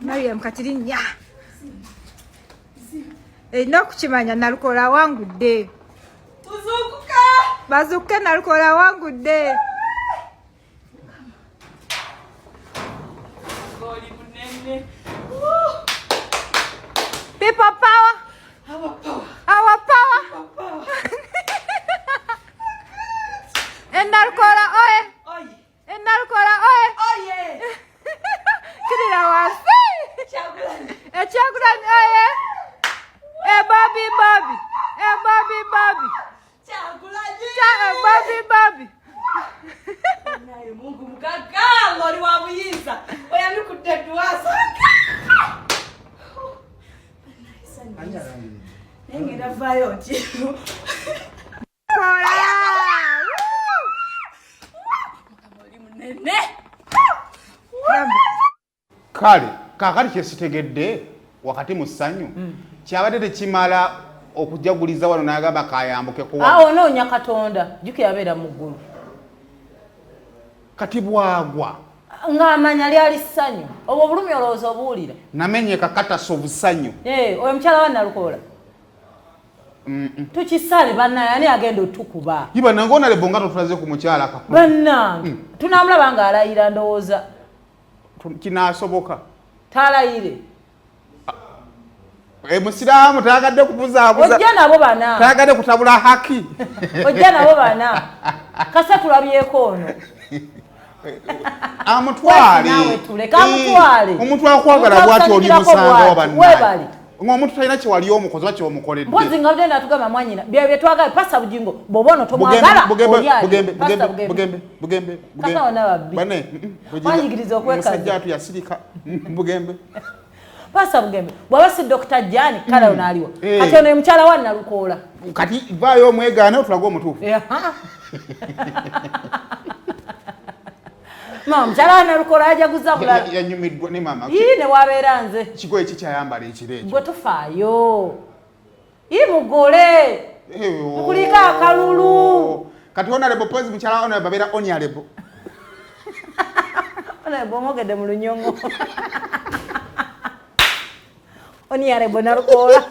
Mariam Katirinya. No kukimanya Nalukoola wangudde. Tuzukuka. Bazukke Nalukoola wangudde. Goli munene. People power. Our power. Our power. Our power. Nalukoola oye. Oye. Nalukoola oye. Oye. Kirira wansi. Chakulani. Chakulani oye. Bobby. Chakulani. Bobby. Naye Mungu mkakalo ali wa buyinza. Oya nikutetuasa. Nengera vayo chino. Kola. Mukaboli munene. Kale kakati kyesitegedde wakati mu ssanyu kyabadde tekimala okujaguliza wano n'agamba kayambuke kuwa onoonya Katonda juke yabeera mu ggulu kati bwagwa ng'amanya lyali ssanyu obwo obulumi olowooza obuwulira namenyeka katasa obusanyu oyo mukyala wa Nalukoola tukisale bannange ani agenda otukuba iba nange onalebo nga totulaze ku mukyala akakulu bannange tunamulaba ng'alayira ndowooza kinaasoboka talayire musiraamu tayagadde kubuzaabuza ojja nabo bana tayagadde kutabula haki ojja nabo bana kasa tulabyeko ono amutwale omuntu akwagala bwati oli musanga wabannaye ng'omuntu talina kyewali omukozi oba kyewamukoledde mpozi nga budde natugamba mwanyina bye twagala pasa bugingo bw'oba tomwagala bugembe kasa wonna babbi wanyigiriza okwekaza musajja atu yasirika bugembe pasa bugembe bw'aba si Dr. Jani kale onaaliwa kati ono mukyala wa Nalukoola kati vaayo omwegaane otulage omutuufu mama mukyala wa Nalukoola yajaguza bulala yanyumiddwa ne mama ne wabeera nze kigo eki kyayambala ekiro ekyo gwe tufaayo mugole mukulika akalulu kati onalebo pozi mukyala ono babeera onyalebo onalebo omwogedde mu lunyongo onyalebo Nalukoola